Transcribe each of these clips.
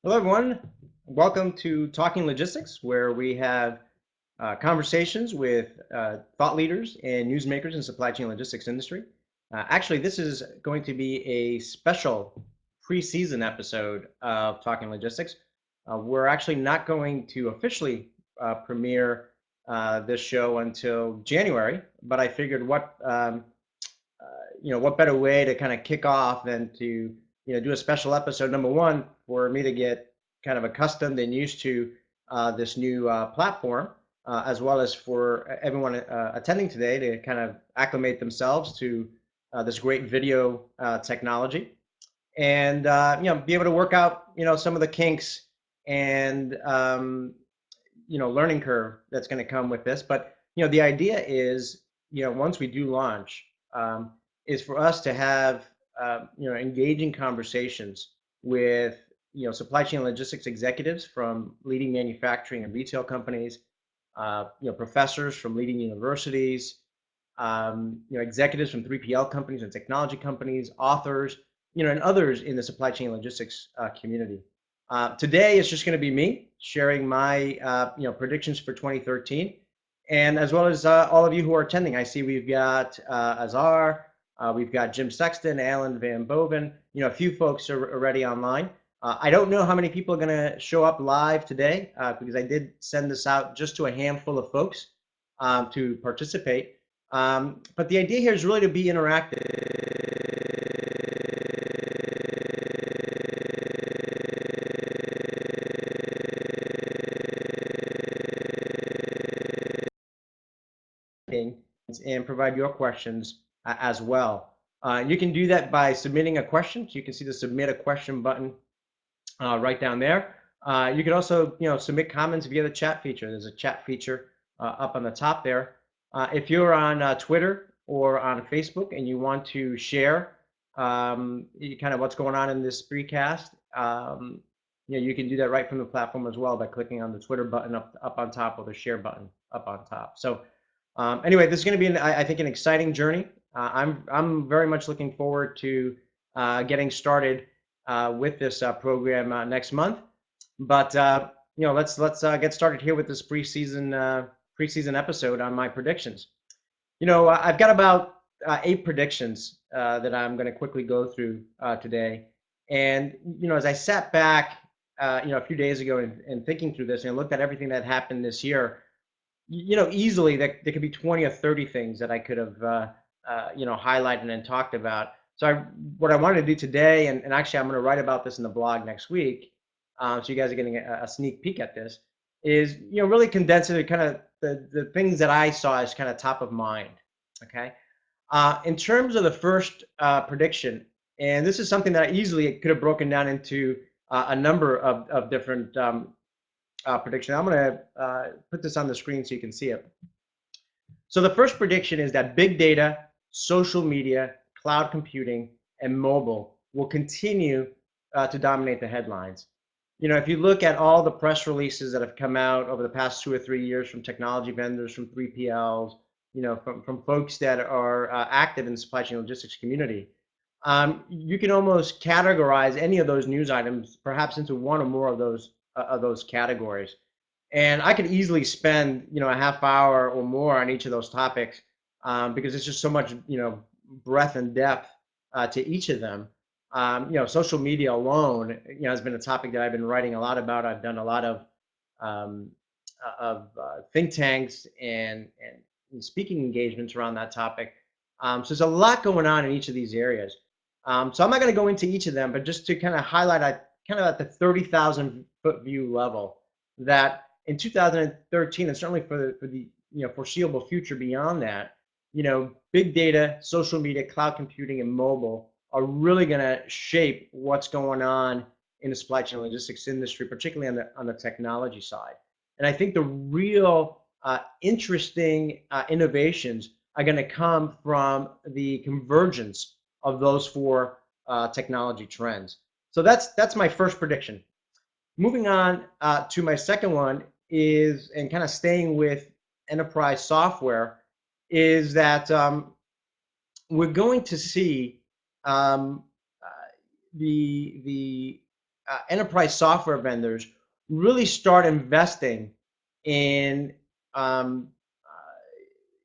Hello, everyone. Welcome to Talking Logistics, where we have conversations with thought leaders and newsmakers in supply chain logistics industry. Actually, this is going to be a special preseason episode of Talking Logistics. We're actually not going to officially premiere this show until January, but I figured what better way to kind of kick off than to do a special episode. Number one, for me to get kind of accustomed and used to this new platform, as well as for everyone attending today to kind of acclimate themselves to this great video technology, and be able to work out some of the kinks and learning curve that's going to come with this. But the idea is, once we do launch, is for us to have engaging conversations with supply chain logistics executives from leading manufacturing and retail companies, professors from leading universities, executives from 3PL companies and technology companies, authors, and others in the supply chain logistics community. Today it's just going to be me sharing my predictions for 2013, and as well as all of you who are attending. I see we've got Azar, we've got Jim Sexton, Alan Van Boven. A few folks are already online. I don't know how many people are going to show up live today because I did send this out just to a handful of folks to participate. But the idea here is really to be interactive. And provide your questions as well. You can do that by submitting a question. So you can see the submit a question button right down there. You can also submit comments via the chat feature. There's a chat feature up on the top there. If you're on Twitter or on Facebook and you want to share kind of what's going on in this precast, you can do that right from the platform as well by clicking on the Twitter button up on top or the share button up on top. So anyway, this is going to be, I think, an exciting journey. I'm very much looking forward to getting started with this program next month. But let's get started here with this preseason episode on my predictions. I've got about 8 predictions that I'm going to quickly go through today. And as I sat back, a few days ago and thinking through this and looked at everything that happened this year, easily there could be 20 or 30 things that I could have, highlighted and talked about. So what I wanted to do today, and actually I'm going to write about this in the blog next week, so you guys are getting a sneak peek at this, is really condense it to kind of the things that I saw as kind of top of mind. Okay. In terms of the first prediction, and this is something that I easily could have broken down into a number of different prediction. I'm going to put this on the screen so you can see it. So the first prediction is that big data, social media, cloud computing, and mobile will continue to dominate the headlines. If you look at all the press releases that have come out over the past 2 or 3 years from technology vendors, from 3PLs, from folks that are active in the supply chain logistics community, you can almost categorize any of those news items perhaps into one or more of those categories. And I could easily spend a half hour or more on each of those topics because it's just so much breadth and depth to each of them. Social media alone has been a topic that I've been writing a lot about. I've done a lot um, think tanks and speaking engagements around that topic. So there's a lot going on in each of these areas. So I'm not going to go into each of them, but just to kind of highlight, kind of at the 30,000 foot view level, that in 2013, and certainly for the foreseeable future beyond that, big data, social media, cloud computing, and mobile are really going to shape what's going on in the supply chain logistics industry, particularly on the technology side. And I think the real interesting innovations are going to come from the convergence of those 4 technology trends. So that's my first prediction. Moving on to my second one is, and kind of staying with enterprise software, is that we're going to see um, the enterprise software vendors really start investing in um,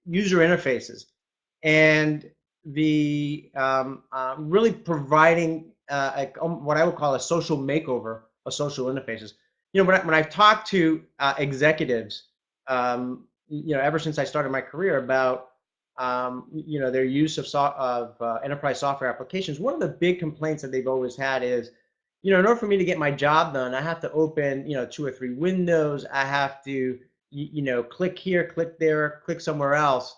user interfaces and the really providing what I would call a social makeover of social interfaces. When I've talked to executives, ever since I started my career about their use of enterprise software applications, one of the big complaints that they've always had is, in order for me to get my job done, I have to open, 2 or 3 windows. I have to, click here, click there, click somewhere else.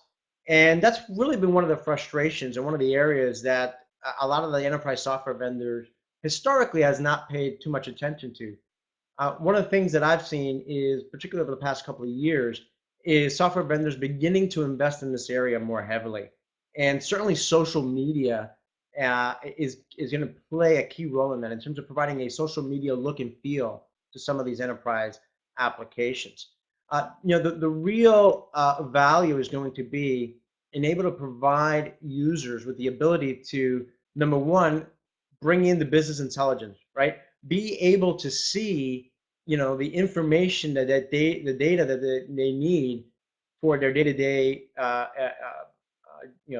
And that's really been one of the frustrations and one of the areas that a lot of the enterprise software vendors historically has not paid too much attention to. One of the things that I've seen is, particularly over the past couple of years, is software vendors beginning to invest in this area more heavily. And certainly social media is going to play a key role in that in terms of providing a social media look and feel to some of these enterprise applications. The real value is going to be able to provide users with the ability to, number one, bring in the business intelligence, right? Be able to see, the information the data that they need for their day-to-day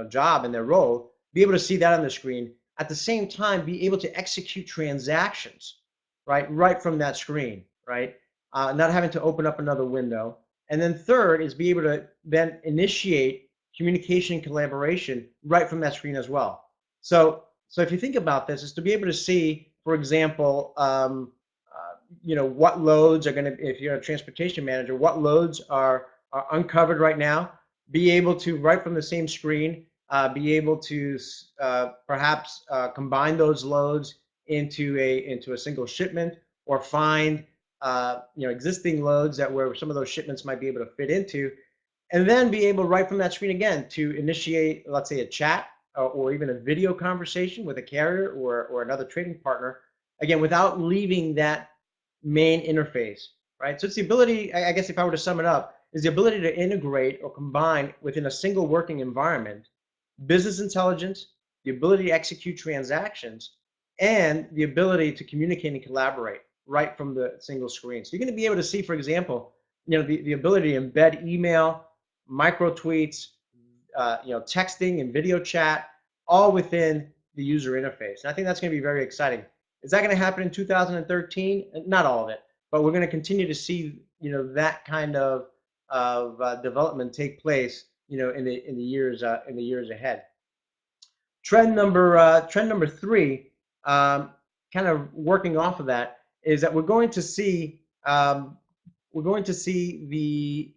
job and their role, be able to see that on the screen. At the same time, be able to execute transactions, right from that screen, right? Not having to open up another window. And then third is be able to then initiate communication and collaboration right from that screen as well. So if you think about this, is to be able to see, for example, what loads are going to, if you're a transportation manager, what loads are uncovered right now. Be able to, right from the same screen, be able to perhaps combine those loads into a single shipment, or find existing loads that where some of those shipments might be able to fit into, and then be able right from that screen again to initiate, let's say, a chat or even a video conversation with a carrier or another trading partner, again, without leaving that main interface, right? So it's the ability, I guess if I were to sum it up, is the ability to integrate or combine within a single working environment business intelligence, the ability to execute transactions, and the ability to communicate and collaborate right from the single screen. So you're going to be able to see, for example, the ability to embed email, micro tweets, texting and video chat, all within the user interface. And I think that's going to be very exciting. Is that going to happen in 2013? Not all of it, but we're going to continue to see, that kind of development take place, in the years ahead. Trend number 3, kind of working off of that, is that we're going to see the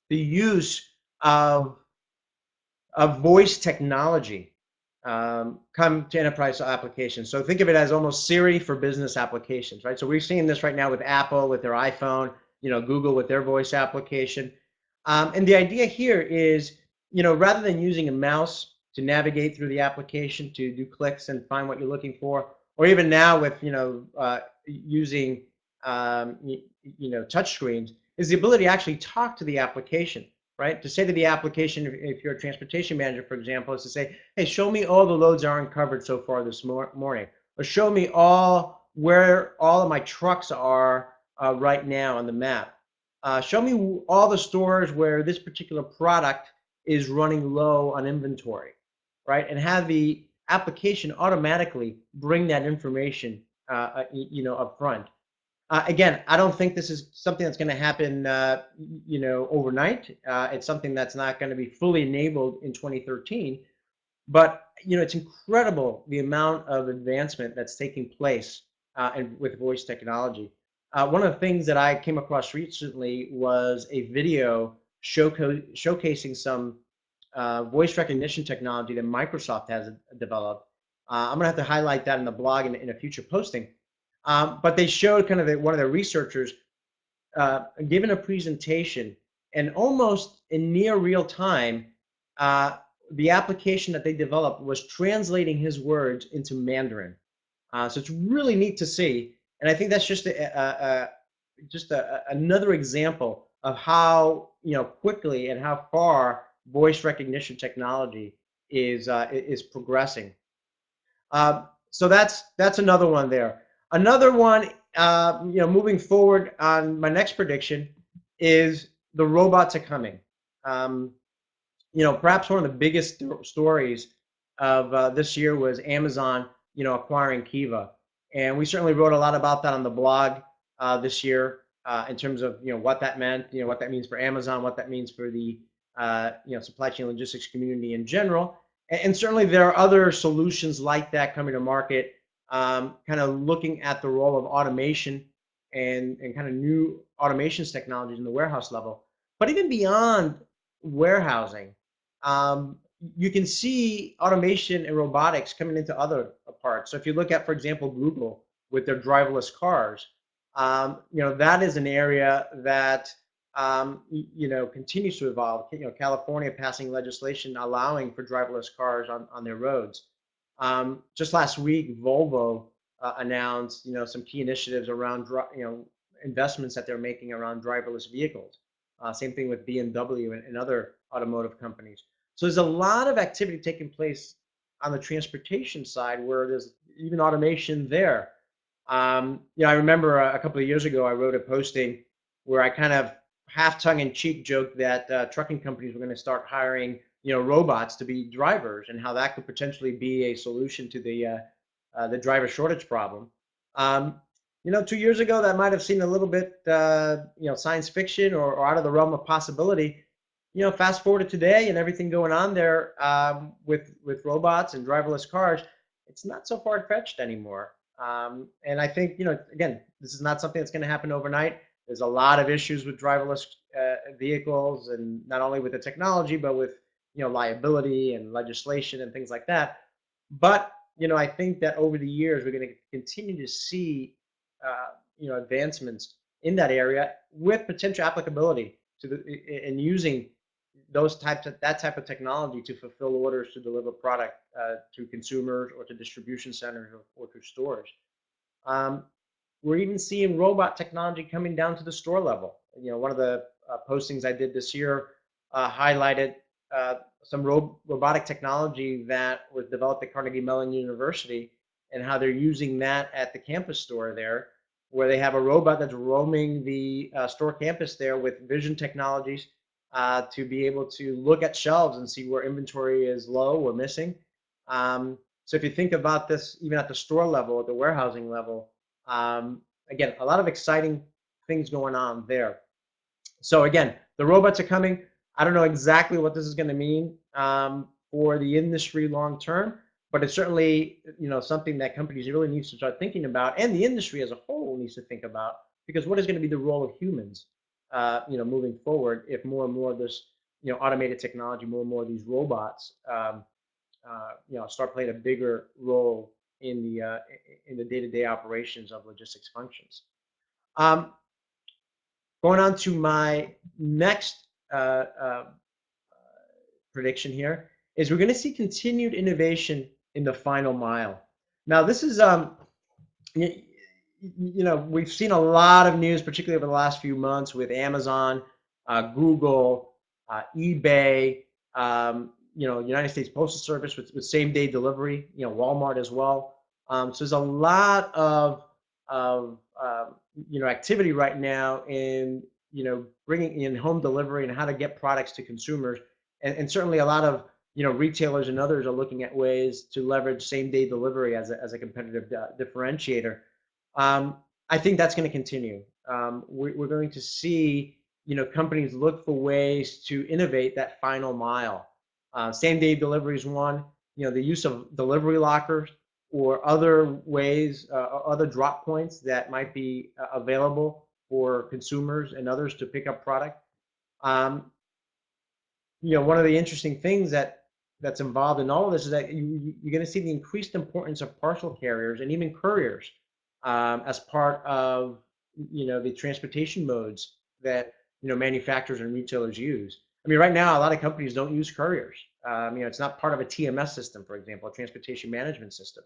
use of voice technology come to enterprise applications. So think of it as almost Siri for business applications, right? So we're seeing this right now with Apple, with their iPhone, Google with their voice application. And the idea here is, rather than using a mouse to navigate through the application to do clicks and find what you're looking for, or even now with, using, touch screens, is the ability to actually talk to the application, right? To say to the application, if you're a transportation manager, for example, is to say, hey, show me all the loads that are uncovered so far this morning, or show me where all of my trucks are right now on the map. Show me all the stores where this particular product is running low on inventory, right? And have the application automatically bring that information, up front. Again, I don't think this is something that's going to happen, overnight. It's something that's not going to be fully enabled in 2013. But it's incredible the amount of advancement that's taking place with voice technology. One of the things that I came across recently was a video showcasing some voice recognition technology that Microsoft has developed. I'm going to have to highlight that in the blog in a future posting. But they showed kind of one of their researchers giving a presentation, and almost in near real time, the application that they developed was translating his words into Mandarin. So it's really neat to see, and I think that's just another example of how quickly and how far voice recognition technology is progressing. So that's another one there. Another one, moving forward on my next prediction is the robots are coming. Um, perhaps one of the biggest stories of this year was Amazon, acquiring Kiva, and we certainly wrote a lot about that on the blog this year in terms of what that meant, what that means for Amazon, what that means for the supply chain logistics community in general, and certainly there are other solutions like that coming to market, kind of looking at the role of automation and kind of new automations technologies in the warehouse level, but even beyond warehousing. um, you can see automation and robotics coming into other parts. So if you look at, for example, Google with their driverless cars, that is an area that continues to evolve. California passing legislation allowing for driverless cars on their roads. Just last week, Volvo announced some key initiatives around investments that they're making around driverless vehicles. Same thing with BMW and other automotive companies. So there's a lot of activity taking place on the transportation side where there's even automation there. I remember a couple of years ago, I wrote a posting where I kind of half tongue in cheek joked that trucking companies were going to start hiring, robots to be drivers, and how that could potentially be a solution to the driver shortage problem. 2 years ago, that might have seemed a little bit, science fiction or out of the realm of possibility. Fast forward to today and everything going on there with robots and driverless cars, it's not so far fetched anymore. And I think, again, this is not something that's going to happen overnight. There's a lot of issues with driverless vehicles, and not only with the technology, but with liability and legislation and things like that. But I think that over the years we're going to continue to see advancements in that area with potential applicability to the and using that type of technology to fulfill orders, to deliver product to consumers or to distribution centers or to stores. Um, we're even seeing robot technology coming down to the store level. One of the postings I did this year highlighted some robotic technology that was developed at Carnegie Mellon University, and how they're using that at the campus store there, where they have a robot that's roaming the store campus there with vision technologies to be able to look at shelves and see where inventory is low or missing. So if you think about this, even at the store level, at the warehousing level, again, a lot of exciting things going on there. So again, the robots are coming. I don't know exactly what this is going to mean for the industry long term, but it's certainly something that companies really need to start thinking about, and the industry as a whole needs to think about, because what is going to be the role of humans, moving forward if more and more of this automated technology, more and more of these robots, start playing a bigger role in the day-to-day operations of logistics functions. Um, Going on to my next prediction here is we're going to see continued innovation in the final mile. Now, this is we've seen a lot of news, particularly over the last few months, with Amazon, Google, eBay, United States Postal Service with same-day delivery, Walmart as well. So there's a lot of activity right now in bringing in home delivery and how to get products to consumers, and certainly a lot of retailers and others are looking at ways to leverage same-day delivery as a competitive differentiator. I think that's going to continue. We're going to see companies look for ways to innovate that final mile. Same day delivery is one. The use of delivery lockers or other ways, other drop points that might be available for consumers and others to pick up product. Um, One of the interesting things that's involved in all of this is that you're going to see the increased importance of parcel carriers and even couriers as part of the transportation modes that manufacturers and retailers use. I mean, right now a lot of companies don't use couriers. It's not part of a TMS system, for example, a transportation management system.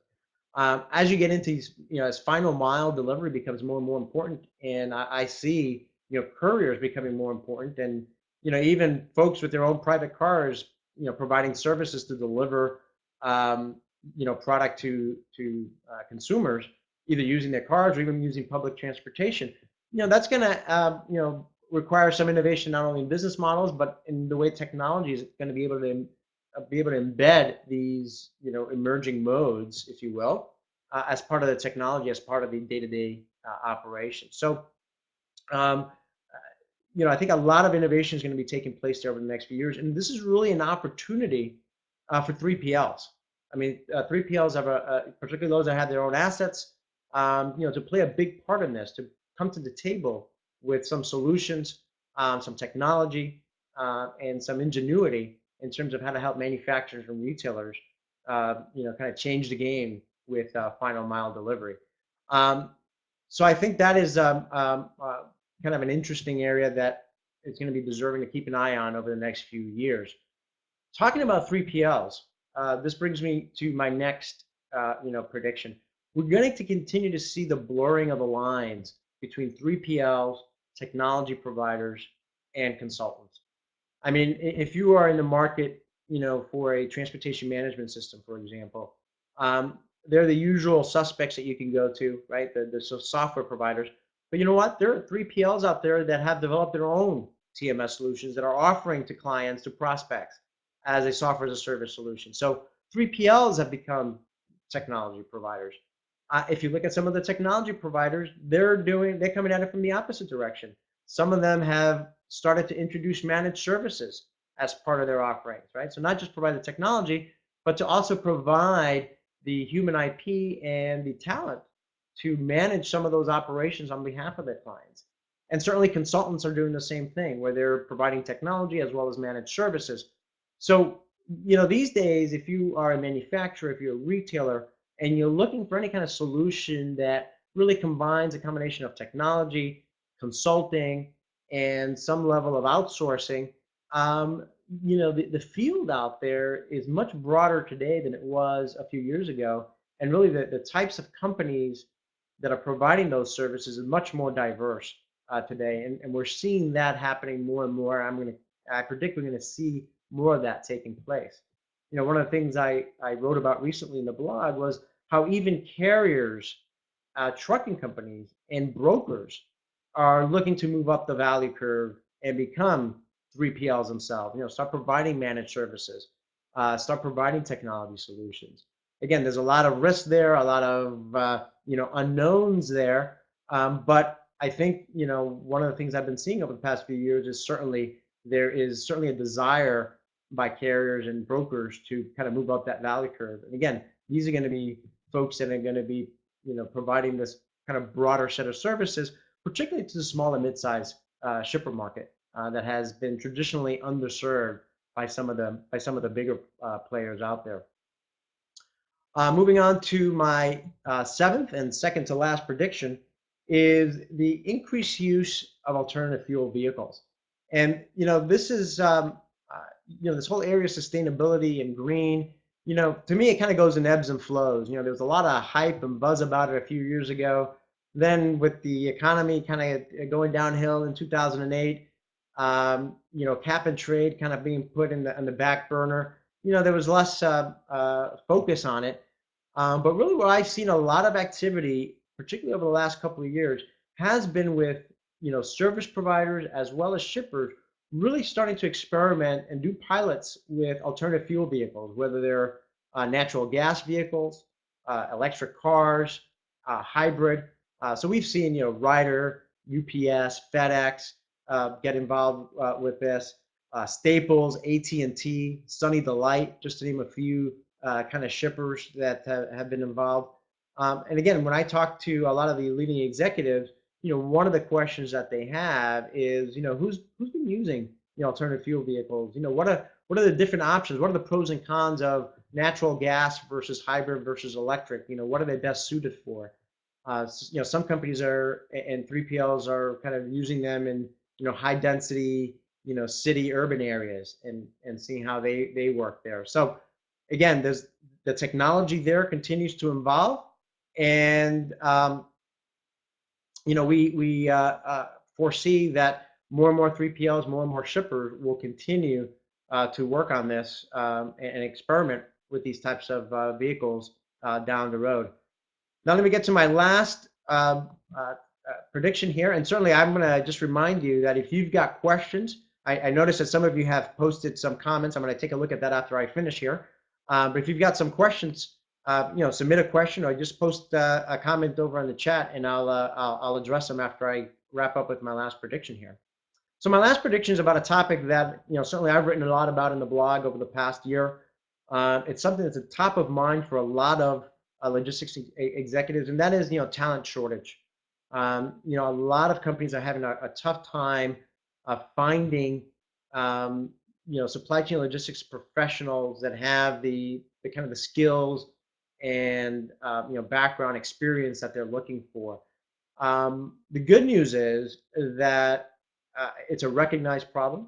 As you get into these, as final mile delivery becomes more and more important, and I see couriers becoming more important, and even folks with their own private cars, providing services to deliver product to consumers. either using their cars or even using public transportation, that's going to, require some innovation not only in business models but in the way technology is going to be able to embed these, emerging modes, if you will, as part of the technology, as part of the day-to-day operation. So, um, I think a lot of innovation is going to be taking place there over the next few years, and this is really an opportunity for 3PLs. I mean, 3PLs have particularly those that have their own assets, to play a big part in this, to come to the table with some solutions, some technology, and some ingenuity in terms of how to help manufacturers and retailers, kind of change the game with final mile delivery. Um, so I think that is kind of an interesting area that is going to be deserving to keep an eye on over the next few years. Talking about 3PLs, this brings me to my next, prediction. We're going to continue to see the blurring of the lines between 3PLs, technology providers, and consultants. I mean, if you are in the market, for a transportation management system, for example, they're the usual suspects that you can go to, right? The software providers. But you know what? There are 3PLs out there that have developed their own TMS solutions that are offering to clients, to prospects, as a software as a service solution. So 3PLs have become technology providers. If you look at some of the technology providers, they're coming at it from the opposite direction. Some of them have started to introduce managed services as part of their offerings, right? So not just provide the technology, but to also provide the human IP and the talent to manage some of those operations on behalf of their clients. And certainly consultants are doing the same thing, where they're providing technology as well as managed services. So, these days, if you are a manufacturer, if you're a retailer, and you're looking for any kind of solution that really combines a combination of technology, consulting, and some level of outsourcing, the field out there is much broader today than it was a few years ago. And really, the types of companies that are providing those services is much more diverse today. And we're seeing that happening more and more. I predict we're going to see more of that taking place. One of the things I wrote about recently in the blog was how even carriers, trucking companies, and brokers are looking to move up the value curve and become 3PLs themselves. Start providing managed services, start providing technology solutions. Again, there's a lot of risk there, a lot of unknowns there, but I think one of the things I've been seeing over the past few years is there is certainly a desire by carriers and brokers to kind of move up that value curve. And again, these are going to be folks that are going to be providing this kind of broader set of services, particularly to the small and mid-sized shipper market that has been traditionally underserved by some of the bigger players out there. Moving on to my seventh and second to last prediction is the increased use of alternative fuel vehicles. And this is this whole area of sustainability and green. To me, it kind of goes in ebbs and flows. There was a lot of hype and buzz about it a few years ago. Then with the economy kind of going downhill in 2008, cap and trade kind of being put in the back burner. There was less focus on it. But really, where I've seen a lot of activity, particularly over the last couple of years, has been with service providers as well as shippers really starting to experiment and do pilots with alternative fuel vehicles, whether they're natural gas vehicles, electric cars, hybrid. So we've seen Ryder, UPS, FedEx get involved with this. Staples, AT&T, Sunny Delight, just to name a few kind of shippers that have been involved. And again, when I talk to a lot of the leading executives, one of the questions that they have is, who's been using alternative fuel vehicles? What are the different options? What are the pros and cons of natural gas versus hybrid versus electric? What are they best suited for? Some companies and 3PLs are kind of using them in high density city urban areas and seeing how they work there. So again, there's the technology there continues to evolve, and we foresee that more and more 3PLs, more and more shippers will continue to work on this and experiment with these types of vehicles down the road. Now let me get to my last prediction here. And certainly I'm going to just remind you that if you've got questions, I noticed that some of you have posted some comments. I'm going to take a look at that after I finish here. But if you've got some questions, submit a question or just post a comment over on the chat, and I'll address them after I wrap up with my last prediction here. So my last prediction is about a topic that certainly I've written a lot about in the blog over the past year. It's something that's at top of mind for a lot of logistics executives, and that is talent shortage. A lot of companies are having a tough time finding supply chain logistics professionals that have the kind of the skills and background experience that they're looking for. The good news is that it's a recognized problem,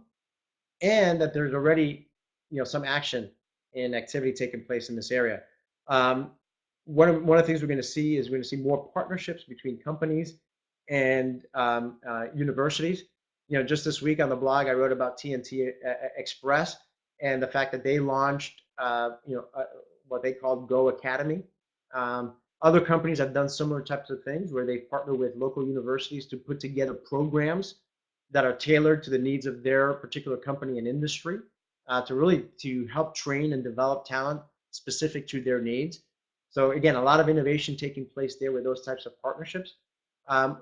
and that there's already some action and activity taking place in this area. Um, one of the things we're going to see is we're going to see more partnerships between companies and universities. Just this week on the blog, I wrote about TNT Express and the fact that they launched what they called Go Academy. Other companies have done similar types of things where they partner with local universities to put together programs that are tailored to the needs of their particular company and industry, to help train and develop talent specific to their needs. So again, a lot of innovation taking place there with those types of partnerships. I've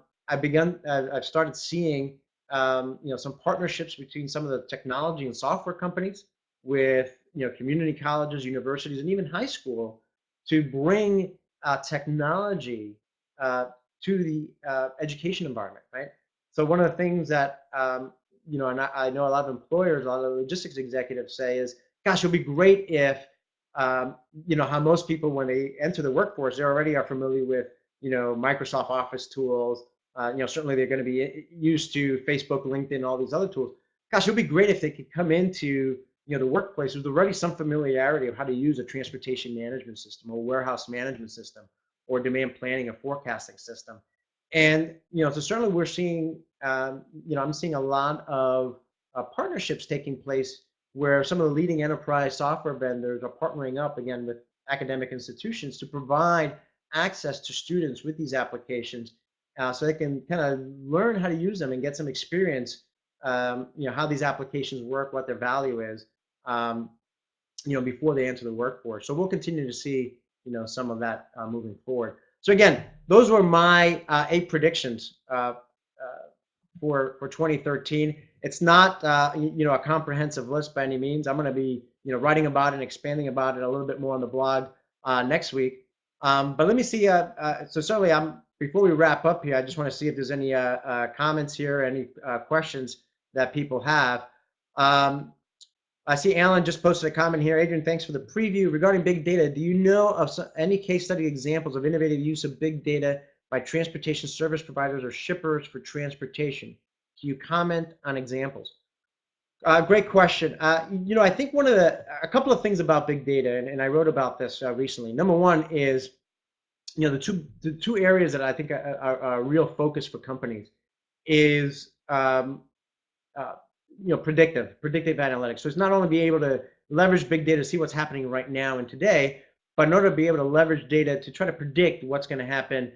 started seeing some partnerships between some of the technology and software companies with community colleges, universities, and even high school to bring technology to the education environment, right? So one of the things that and I know a lot of employers, a lot of logistics executives say is, "Gosh, it would be great if how most people when they enter the workforce, they already are familiar with Microsoft Office tools. Certainly they're going to be used to Facebook, LinkedIn, all these other tools. Gosh, it would be great if they could come into the workplace with already some familiarity of how to use a transportation management system or warehouse management system or demand planning or forecasting system." And so certainly we're seeing, I'm seeing a lot of partnerships taking place where some of the leading enterprise software vendors are partnering up again with academic institutions to provide access to students with these applications, so they can kind of learn how to use them and get some experience, how these applications work, what their value is, before they enter the workforce. So we'll continue to see, some of that moving forward. So again, those were my 8 predictions for 2013. It's not a comprehensive list by any means. I'm going to be writing about it and expanding about it a little bit more on the blog next week. But let me see. So certainly, before we wrap up here, I just want to see if there's any comments here, any questions that people have. I see Alan just posted a comment here. Adrian, thanks for the preview. Regarding big data, do you know of any case study examples of innovative use of big data by transportation service providers or shippers for transportation? Can you comment on examples? Great question. I think a couple of things about big data, and I wrote about this recently. Number one is, the two areas that I think are a real focus for companies is predictive analytics. So it's not only being able to leverage big data to see what's happening right now and today, but in order to be able to leverage data to try to predict what's going to happen,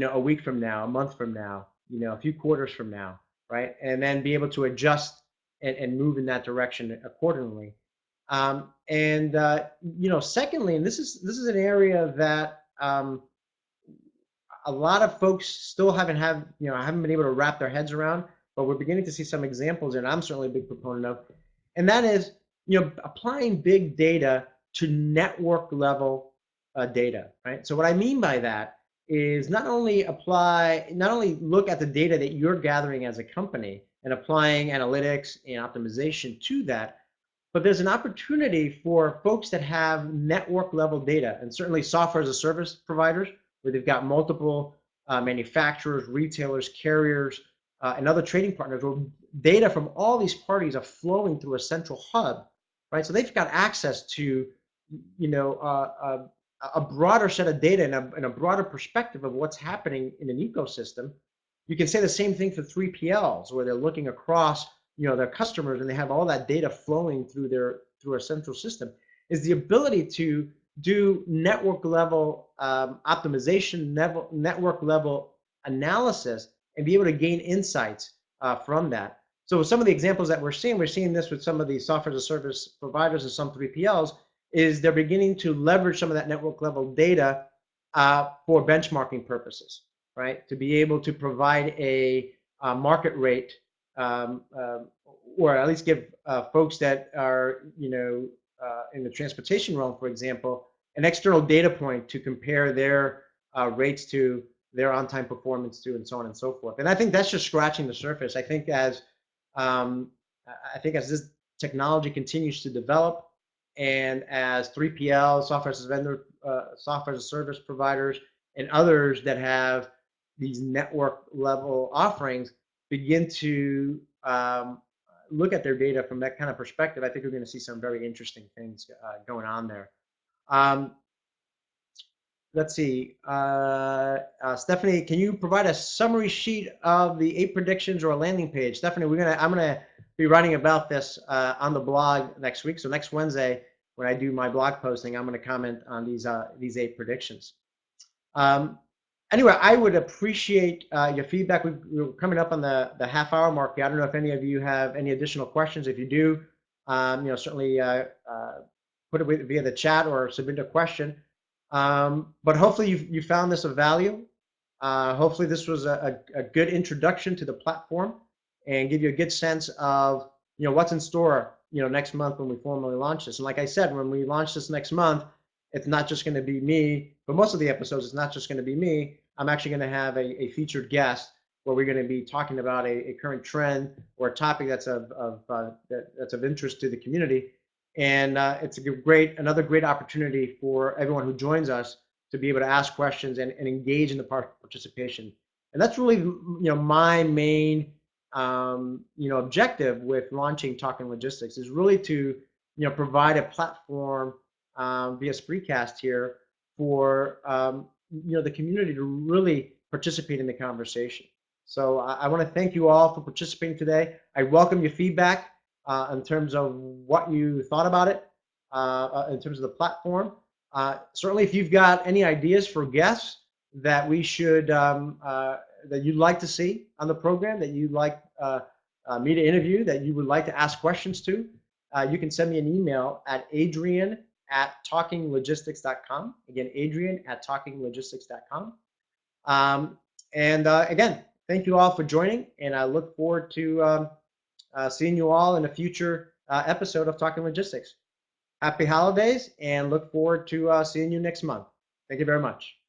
a week from now, a month from now, a few quarters from now, right? And then be able to adjust and move in that direction accordingly. Secondly, and this is an area that a lot of folks still haven't been able to wrap their heads around, but we're beginning to see some examples, and I'm certainly a big proponent of, and that is, applying big data to network level data, right? So what I mean by that is not only look at the data that you're gathering as a company and applying analytics and optimization to that, but there's an opportunity for folks that have network level data, and certainly software as a service providers, where they've got multiple manufacturers, retailers, carriers, and other trading partners, where data from all these parties are flowing through a central hub, right? So they've got access to, a broader set of data and a broader perspective of what's happening in an ecosystem. You can say the same thing for 3PLs, where they're looking across their customers, and they have all that data flowing through a central system. Is the ability to do network level optimization, network level analysis, and be able to gain insights from that. So some of the examples that we're seeing this with some of the software as a service providers and some 3PLs, is they're beginning to leverage some of that network level data for benchmarking purposes, right? To be able to provide a market rate, um, uh, or at least give folks that are, in the transportation realm, for example, an external data point to compare their rates to their on-time performance to, and so on and so forth. And I think that's just scratching the surface. Um, I think as this technology continues to develop, and as 3PL, software as a service providers, and others that have these network level offerings begin to look at their data from that kind of perspective, I think we're going to see some very interesting things going on there. Um, let's see. Stephanie, can you provide a summary sheet of the 8 predictions or a landing page? Stephanie, I'm gonna be writing about this on the blog next week. So next Wednesday, when I do my blog posting, I'm gonna comment on these 8 predictions. Anyway, I would appreciate your feedback. We're coming up on the half-hour mark here. I don't know if any of you have any additional questions. If you do, certainly put it via the chat or submit a question. But hopefully you found this of value. Hopefully this was a good introduction to the platform and give you a good sense of what's in store next month when we formally launch this. And like I said, when we launch this next month, it's not just going to be me. For most of the episodes, it's not just going to be me. I'm actually going to have a featured guest where we're going to be talking about a current trend or a topic that's of interest to the community. And it's another great opportunity for everyone who joins us to be able to ask questions and engage in the participation. And that's really my main objective with launching Talking Logistics, is really to provide a platform via Spreecast here for the community to really participate in the conversation. So I want to thank you all for participating today. I welcome your feedback in terms of what you thought about it, in terms of the platform. Certainly, if you've got any ideas for guests that we should that you'd like to see on the program, that you'd like me to interview, that you would like to ask questions to, you can send me an email at adrian@talkinglogistics.com. Again, adrian@talkinglogistics.com. And again, thank you all for joining, and I look forward to seeing you all in a future episode of Talking Logistics. Happy holidays, and look forward to seeing you next month. Thank you very much.